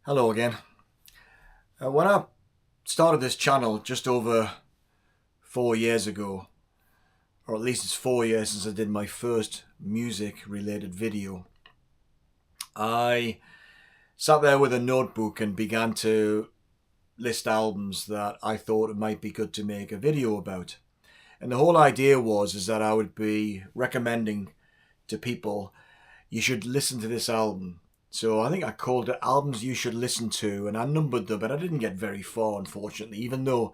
Hello again. When I started this channel just over 4 years ago, or at least it's 4 years since I did my first music related video, I sat there with a notebook and began to list albums that I thought it might be good to make a video about. And the whole idea is that I would be recommending to people, you should listen to this album. So I think I called it Albums You Should Listen To, and I numbered them, but I didn't get very far, unfortunately, even though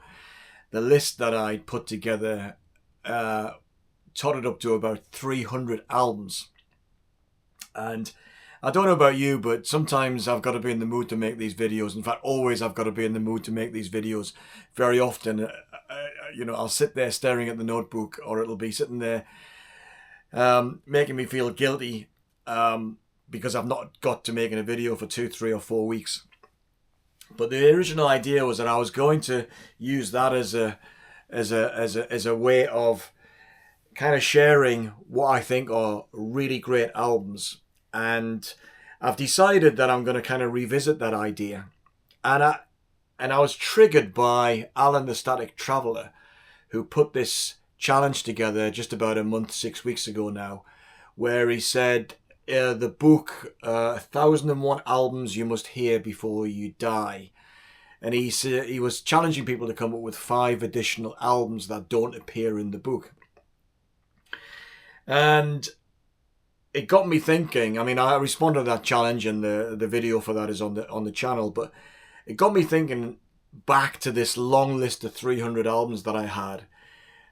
the list that I put together totted up to about 300 albums. And I don't know about you, but sometimes I've got to be in the mood to make these videos. In fact, always I've got to be in the mood to make these videos. Very often, I'll sit there staring at the notebook, or it'll be sitting there making me feel guilty because I've not got to making a video for 2, 3 or 4 weeks. But the original idea was that I was going to use that as a way of kind of sharing what I think are really great albums. And I've decided that I'm going to kind of revisit that idea. And I was triggered by Alan the Static Traveller, who put this challenge together just about a month, 6 weeks ago now, where he said, the book 1001 Albums You Must Hear Before You Die. And he was challenging people to come up with 5 additional albums that don't appear in the book. And it got me thinking. I mean, I responded to that challenge, and the video for that is on the channel, but it got me thinking back to this long list of 300 albums that I had.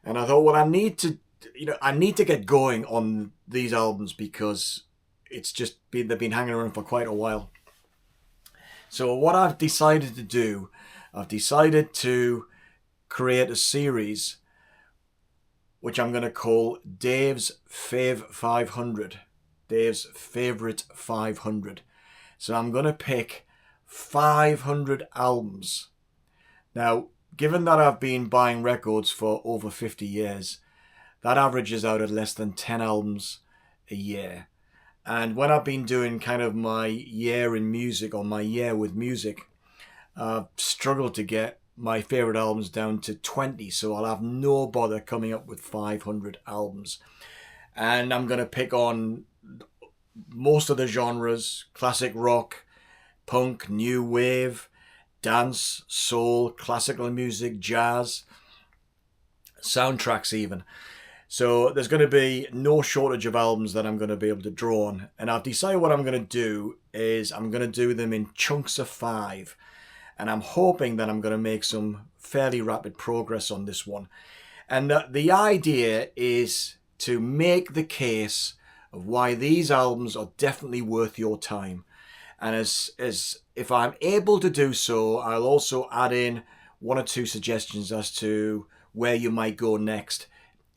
And I thought, well, I need to get going on these albums because they've been hanging around for quite a while. So what I've decided to do, I've decided to create a series which I'm going to call Dave's FAVE500. Dave's Favourite 500. So I'm going to pick 500 albums. Now, given that I've been buying records for over 50 years, that averages out at less than 10 albums a year. And when I've been doing kind of my year in music, or my year with music, I've struggled to get my favourite albums down to 20. So I'll have no bother coming up with 500 albums. And I'm going to pick on most of the genres: classic rock, punk, new wave, dance, soul, classical music, jazz, soundtracks even. So there's going to be no shortage of albums that I'm going to be able to draw on. And I've decided what I'm going to do is I'm going to do them in chunks of 5. And I'm hoping that I'm going to make some fairly rapid progress on this one. And the idea is to make the case of why these albums are definitely worth your time. And as if I'm able to do so, I'll also add in 1 or 2 suggestions as to where you might go next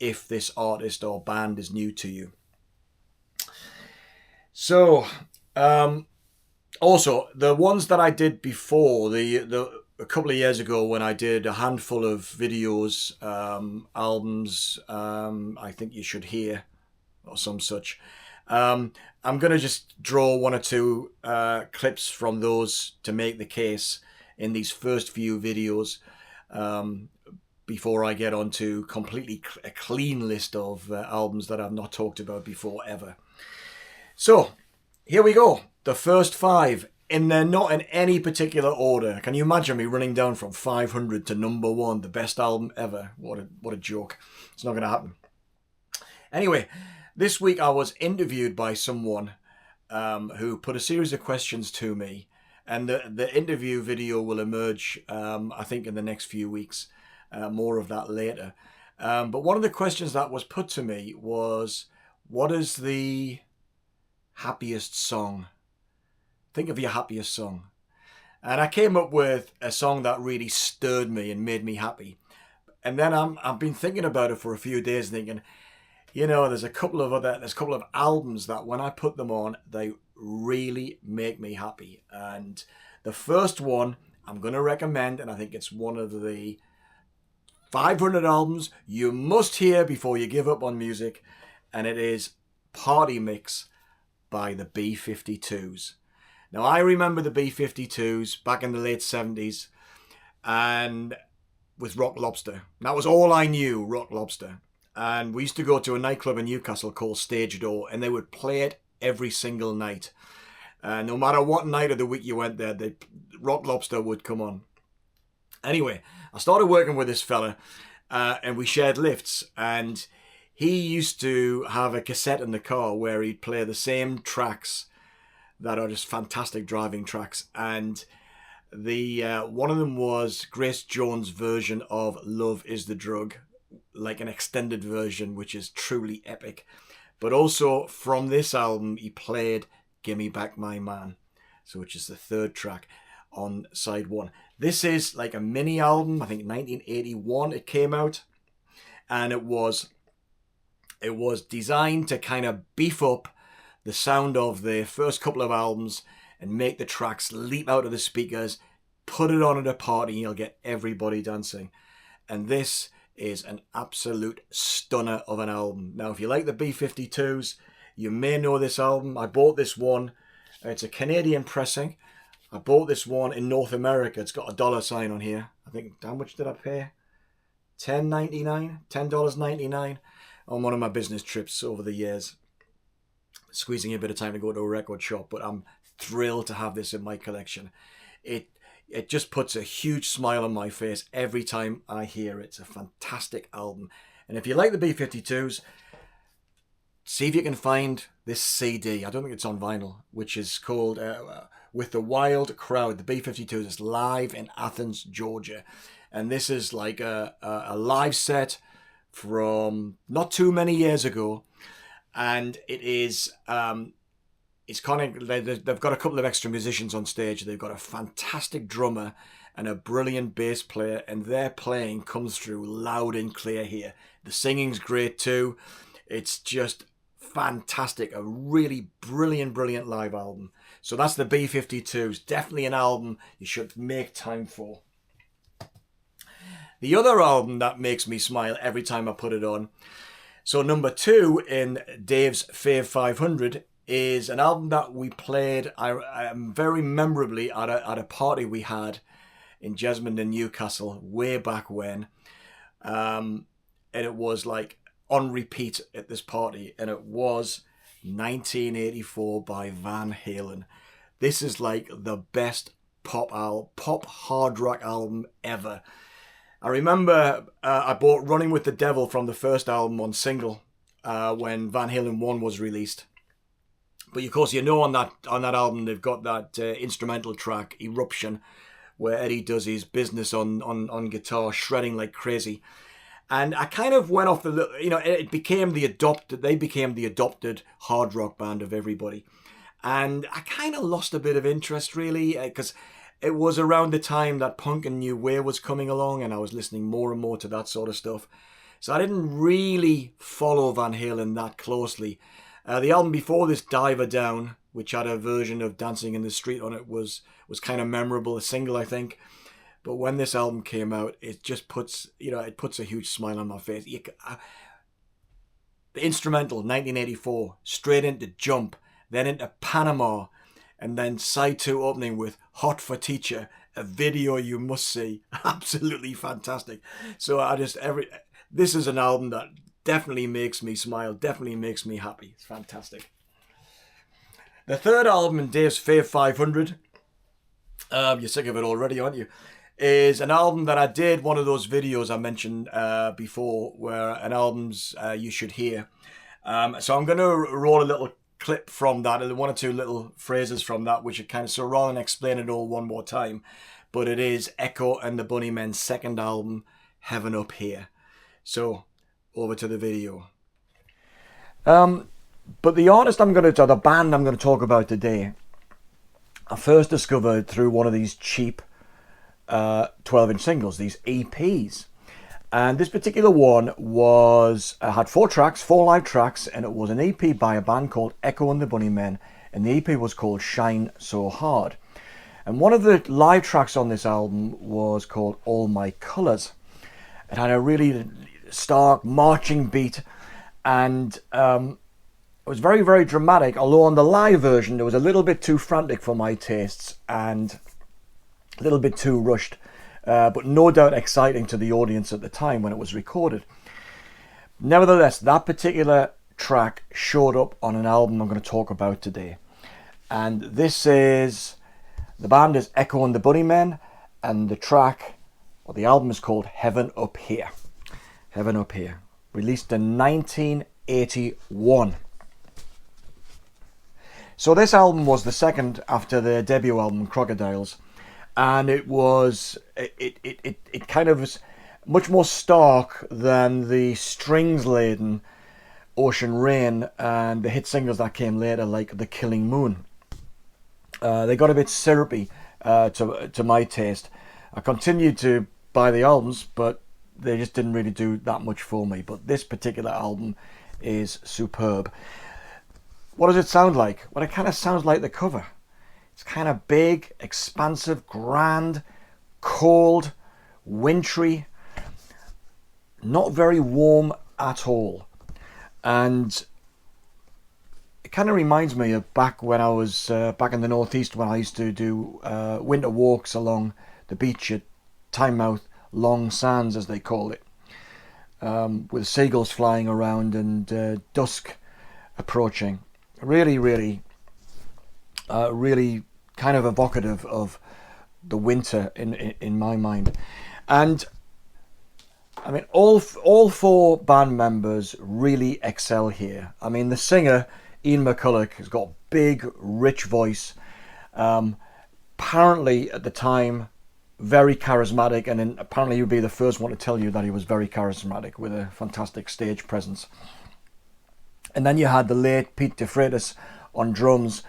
if this artist or band is new to you. So, also the ones that I did before, a couple of years ago when I did a handful of videos, albums, I think you should hear, or some such. I'm going to just draw 1 or 2 clips from those to make the case in these first few videos, before I get on to completely a clean list of albums that I've not talked about before ever. So, here we go. The first 5, and they're not in any particular order. Can you imagine me running down from 500 to number 1, the best album ever? What a joke. It's not going to happen. Anyway, this week I was interviewed by someone who put a series of questions to me, and the interview video will emerge, I think, in the next few weeks. More of that later. But one of the questions that was put to me was, what is the happiest song? Think of your happiest song. And I came up with a song that really stirred me and made me happy. And then I've been thinking about it for a few days, thinking, there's a couple of albums that when I put them on, they really make me happy. And the first one I'm going to recommend, and I think it's one of the 500 albums you must hear before you give up on music, and it is Party Mix by the B-52s. Now, I remember the B-52s back in the late 70s and with Rock Lobster. That was all I knew, Rock Lobster. And we used to go to a nightclub in Newcastle called Stage Door, and they would play it every single night. No matter what night of the week you went there, Rock Lobster would come on. Anyway, I started working with this fella, and we shared lifts, and he used to have a cassette in the car where he'd play the same tracks that are just fantastic driving tracks. And the one of them was Grace Jones' version of Love Is the Drug, like an extended version, which is truly epic. But also from this album, he played Gimme Back My Man, so which is the third track on side one. This is like a mini album. I think 1981 it came out, and it was designed to kind of beef up the sound of the first couple of albums and make the tracks leap out of the speakers. Put it on at a party and you'll get everybody dancing. And this is an absolute stunner of an album. Now, if you like the B-52s, you may know this album. I bought this one. It's a Canadian pressing. I bought this one in North America. It's got a dollar sign on here. I think, how much did I pay? $10.99? $10.99 on one of my business trips over the years. Squeezing a bit of time to go to a record shop, but I'm thrilled to have this in my collection. It just puts a huge smile on my face every time I hear it. It's a fantastic album. And if you like the B-52s, see if you can find this CD. I don't think it's on vinyl, which is called With the Wild Crowd. The B-52s is live in Athens, Georgia. And this is like a live set from not too many years ago. And it is... it's kind of, they've got a couple of extra musicians on stage. They've got a fantastic drummer and a brilliant bass player, and their playing comes through loud and clear here. The singing's great too. It's just fantastic. A really brilliant live album. So that's the B-52s. Definitely an album you should make time for. The other album that makes me smile every time I put it on. So number 2 in Dave's FAVE500 is an album that we played very memorably at a party we had in Jesmond in Newcastle way back when. And it was like on repeat at this party, and it was 1984 by Van Halen. This is like the best pop hard rock album ever. I remember I bought Running with the Devil from the first album on single when Van Halen 1 was released. But of course, you know, on that album they've got that instrumental track Eruption, where Eddie does his business on guitar, shredding like crazy. And I kind of went off the, you know, they became the adopted hard rock band of everybody. And I kind of lost a bit of interest, really, because it was around the time that punk and new wave was coming along, and I was listening more and more to that sort of stuff. So I didn't really follow Van Halen that closely. The album before this, Diver Down, which had a version of Dancing in the Street on it, was kind of memorable, a single, I think. But when this album came out, it just puts, you know, it puts a huge smile on my face. The instrumental, 1984, straight into Jump, then into Panama, and then side 2 opening with Hot for Teacher, a video you must see. Absolutely fantastic. So this is an album that definitely makes me smile, definitely makes me happy. It's fantastic. The third album in Dave's FAVE500, you're sick of it already, aren't you? Is an album that I did one of those videos I mentioned before, where an album's you should hear. So I'm going to roll a little clip from that, and 1 or 2 little phrases from that, which are kind of, so rather than explain it all one more time, but it is Echo and the Bunnymen's second album, Heaven Up Here. So over to the video. But the artist the band I'm going to talk about today, I first discovered through one of these cheap 12-inch singles, these EPs. And this particular one had 4 live tracks, and it was an EP by a band called Echo and the Bunnymen, and the EP was called Shine So Hard. And one of the live tracks on this album was called All My Colours. It had a really stark marching beat, and It was very, very dramatic, although on the live version it was a little bit too frantic for my tastes and a little bit too rushed, but no doubt exciting to the audience at the time when it was recorded. Nevertheless, that particular track showed up on an album I'm going to talk about today. And this is, the band is Echo and the Bunnymen, and the track, or the album is called Heaven Up Here. Heaven Up Here, released in 1981. So this album was the second after their debut album, Crocodiles, and it kind of was much more stark than the strings-laden Ocean Rain and the hit singles that came later, like The Killing Moon. They got a bit syrupy to my taste. I continued to buy the albums, but they just didn't really do that much for me. But this particular album is superb. What does it sound like? Well, it kind of sounds like the cover. It's kind of big, expansive, grand, cold, wintry, not very warm at all. And it kind of reminds me of back when I was back in the northeast, when I used to do winter walks along the beach at Tynemouth Long Sands, as they call it, with seagulls flying around and dusk approaching. Really, really kind of evocative of the winter in my mind. And I mean, all four band members really excel here. I mean, the singer, Ian McCulloch, has got a big, rich voice. Apparently, at the time, very charismatic, and apparently he would be the first one to tell you that he was very charismatic with a fantastic stage presence. And then you had the late Pete DeFreitas on drums,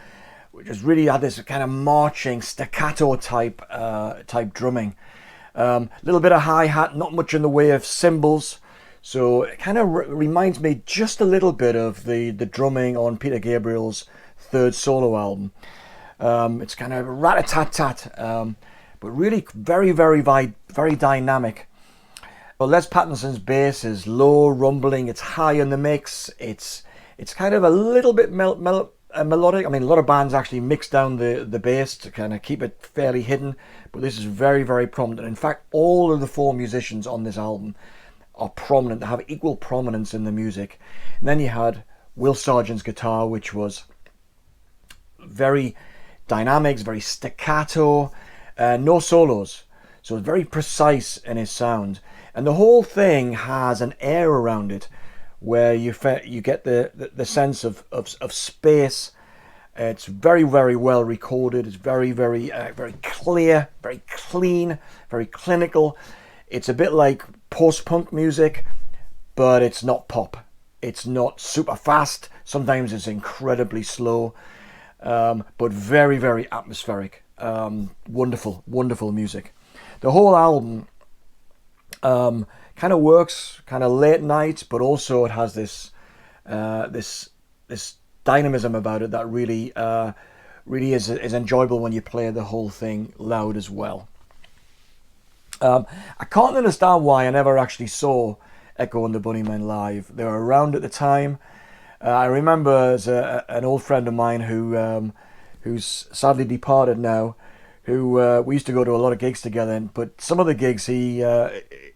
which has really had this kind of marching, staccato type drumming. A little bit of hi-hat, not much in the way of cymbals. So it kind of reminds me just a little bit of the drumming on Peter Gabriel's third solo album. It's kind of rat-a-tat-tat, but really very, very, very dynamic. Well, Les Pattinson's bass is low, rumbling, it's high in the mix, it's kind of a little bit melodic. I mean, a lot of bands actually mix down the bass to kind of keep it fairly hidden, but this is very, very prominent. In fact, all of the four musicians on this album are prominent. They have equal prominence in the music. And then you had Will Sargent's guitar, which was very dynamic, very staccato, no solos. So it's very precise in his sound. And the whole thing has an air around it where you get the sense of space. It's very, very well recorded. It's very, very, very clear, very clean, very clinical. It's a bit like post-punk music, but it's not pop. It's not super fast. Sometimes it's incredibly slow, but very, very atmospheric. Wonderful, wonderful music. The whole album kind of works kind of late night, but also it has this dynamism about it that really is enjoyable when you play the whole thing loud as well. I can't understand why I never actually saw Echo and the Bunnymen live. They were around at the time. I remember as an old friend of mine who's sadly departed now, who we used to go to a lot of gigs together, but some of the gigs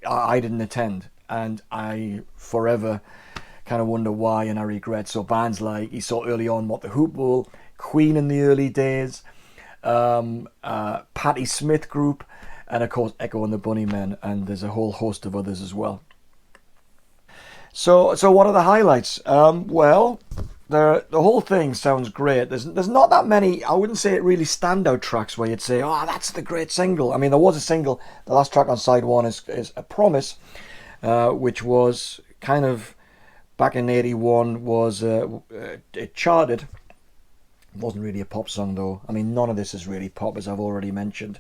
I didn't attend, and I forever kind of wonder why, and I regret. So bands like, he saw early on What the Hoop Ball, Queen in the early days, Patti Smith Group, and of course Echo and the Bunnymen, and there's a whole host of others as well. So what are the highlights? Well, the whole thing sounds great. There's not that many, I wouldn't say it really standout tracks where you'd say, oh, that's the great single. I mean, there was a single, the last track on side one is A Promise, which was kind of, back in 81, was it charted. It wasn't really a pop song though. I mean, none of this is really pop, as I've already mentioned.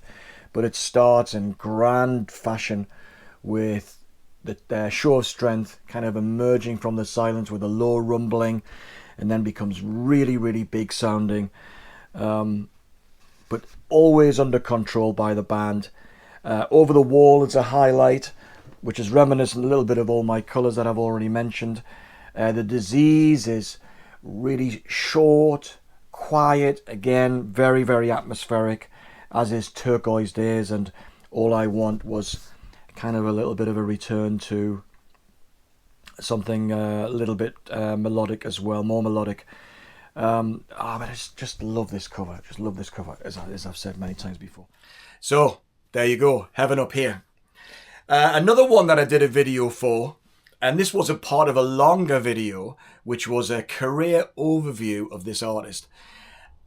But it starts in grand fashion with the show of strength kind of emerging from the silence with a low rumbling, and then becomes really, really big sounding, but always under control by the band. Over the Wall is a highlight, which is reminiscent a little bit of All My Colours that I've already mentioned. The Disease is really short, quiet, again, very, very atmospheric, as is Turquoise Days and All I Want was kind of a little bit of a return to something a little bit melodic as well, more melodic. But I just love this cover, as I've said many times before. So, there you go, Heaven Up Here. Another one that I did a video for, and this was a part of a longer video, which was a career overview of this artist.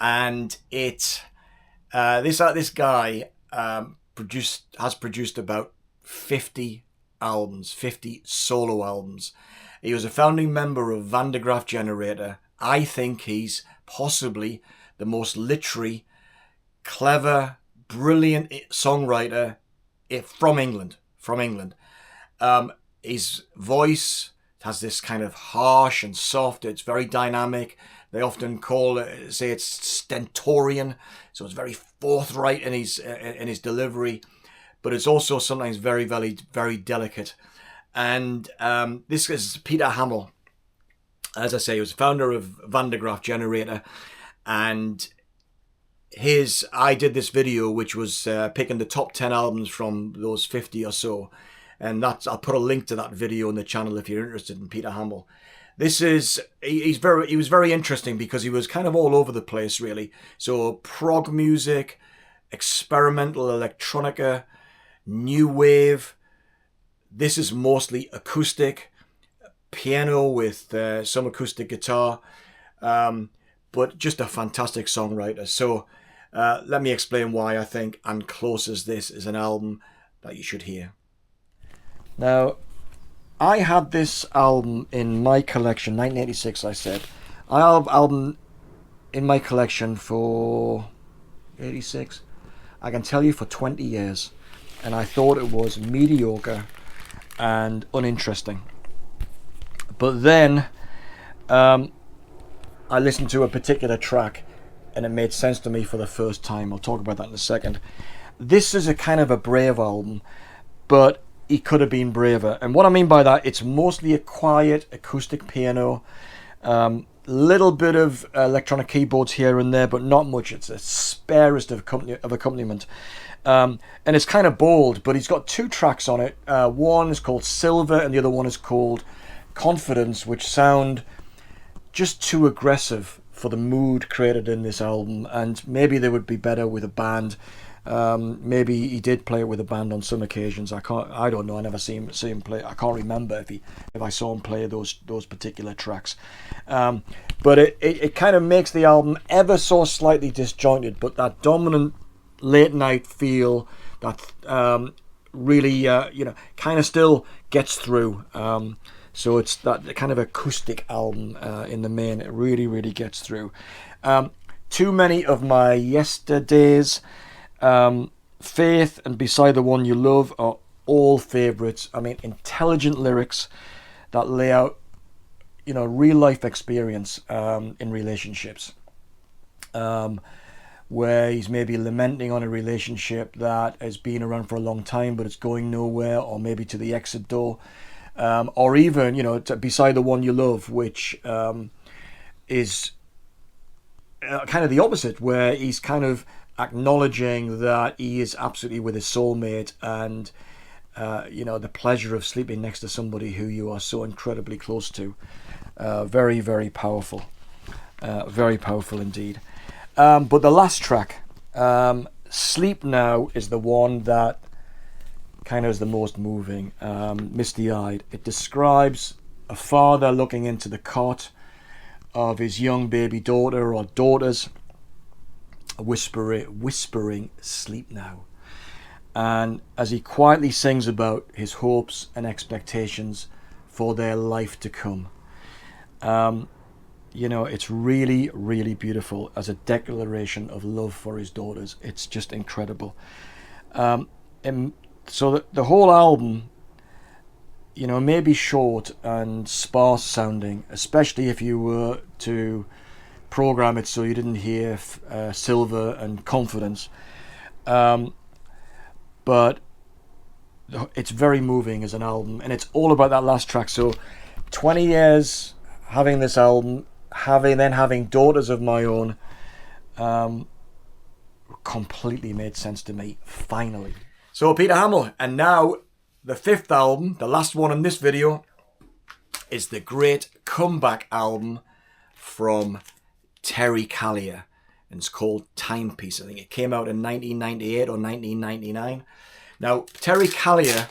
And this guy has produced about 50 albums, 50 solo albums. He was a founding member of Van de Graaff Generator. I think he's possibly the most literary, clever, brilliant songwriter from England. His voice has this kind of harsh and soft. It's very dynamic. They often say it's stentorian, so it's very forthright in his delivery, but it's also sometimes very, very, very delicate. And this is Peter Hammill. As I say, he was founder of Van de Graaff Generator, and I did this video which was picking the top 10 albums from those 50 or so, and I'll put a link to that video on the channel if you're interested in Peter Hammill. He was very interesting because he was kind of all over the place, really. So prog music, experimental electronica, new wave. This is mostly acoustic, piano with some acoustic guitar, but just a fantastic songwriter. So let me explain why I think And Close As This is an album that you should hear. Now, I had this album in my collection, 1986 I said. I have album in my collection for 86, I can tell you for 20 years. And I thought it was mediocre and uninteresting. But then I listened to a particular track and it made sense to me for the first time. I'll talk about that in a second. This is a kind of a brave album, but he could have been braver. And what I mean by that, it's mostly a quiet acoustic piano, little bit of electronic keyboards here and there, but not much. It's a sparest of accompaniment. And it's kind of bold, but he's got two tracks on it. One is called Silver and the other one is called Confidence, which sound just too aggressive for the mood created in this album, and maybe they would be better with a band. Maybe he did play it with a band on some occasions. I don't know. I never see him play. I can't remember if I saw him play those particular tracks. But it kind of makes the album ever so slightly disjointed, but that dominant late night feel that really kind of still gets through. So it's that kind of acoustic album in the main. It really, really gets through. Too Many of My Yesterdays, Faith and Beside the One You Love are all favourites. I mean, intelligent lyrics that lay out, real life experience in relationships, where he's maybe lamenting on a relationship that has been around for a long time but it's going nowhere, or maybe to the exit door, or even Beside the One You Love, which is kind of the opposite, where he's kind of acknowledging that he is absolutely with his soulmate, and the pleasure of sleeping next to somebody who you are so incredibly close to. Very, very powerful. Very powerful indeed. But the last track, Sleep Now, is the one that kind of is the most moving. Misty-eyed. It describes a father looking into the cot of his young baby daughter or daughters, whispering sleep now. And as he quietly sings about his hopes and expectations for their life to come, it's really, really beautiful as a declaration of love for his daughters. It's just incredible. And so the whole album, may be short and sparse sounding, especially if you were to program it so you didn't hear Silver and Confidence. But it's very moving as an album, and it's all about that last track. So 20 years having this album, having daughters of my own, completely made sense to me, finally. So Peter Hammill, and now the 5th album, the last one in this video, is the great comeback album from Terry Callier, and it's called Timepiece. I think it came out in 1998 or 1999. Now, Terry Callier,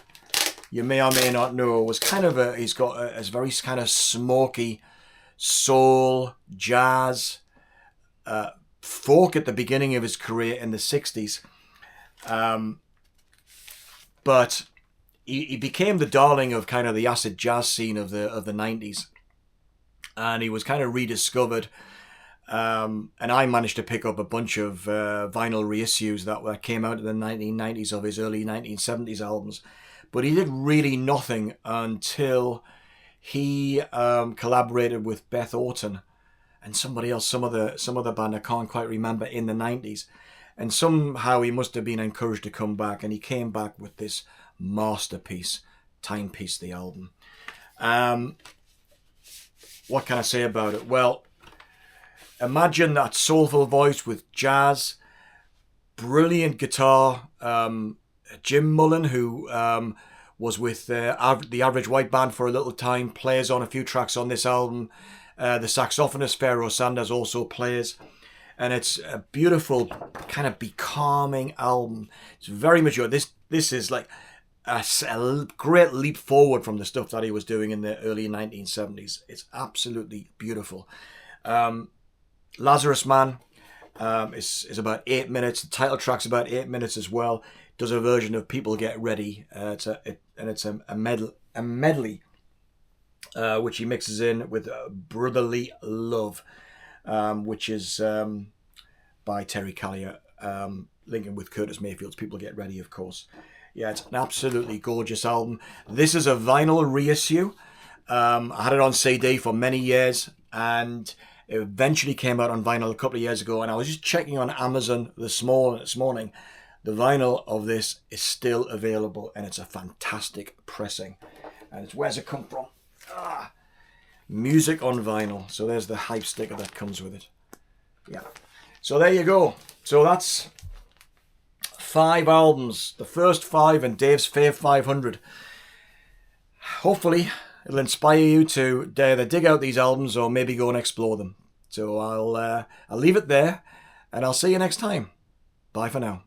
you may or may not know, was kind of he's got a very kind of smoky soul, jazz, folk at the beginning of his career in the 60s. But he became the darling of kind of the acid jazz scene of the 90s. And he was kind of rediscovered. And I managed to pick up a bunch of vinyl reissues that came out in the 1990s of his early 1970s albums. But he did really nothing until he collaborated with Beth Orton and somebody else, some other band I can't quite remember, in the 90s. And somehow he must have been encouraged to come back, and he came back with this masterpiece, Timepiece, the album. What can I say about it? Well, imagine that soulful voice with jazz, brilliant guitar. Jim Mullen, who was with the Average White Band for a little time, plays on a few tracks on this album. The saxophonist Pharoah Sanders also plays. And it's a beautiful, kind of becalming album. It's very mature. This is like a great leap forward from the stuff that he was doing in the early 1970s. It's absolutely beautiful. Lazarus Man is about 8 minutes. The title track's about 8 minutes as well. Does a version of People Get Ready. It's a medley, which he mixes in with Brotherly Love, which is by Terry Callier, linking with Curtis Mayfield's People Get Ready, of course. Yeah, it's an absolutely gorgeous album. This is a vinyl reissue. I had it on CD for many years, and it eventually came out on vinyl a couple of years ago, and I was just checking on Amazon this morning. The vinyl of this is still available, and it's a fantastic pressing. And where's it come from? Music on vinyl. So there's the hype sticker that comes with it. Yeah. So there you go. So that's 5 albums. The first 5 in Dave's FAVE500. Hopefully it'll inspire you to either dig out these albums or maybe go and explore them. So I'll leave it there, and I'll see you next time. Bye for now.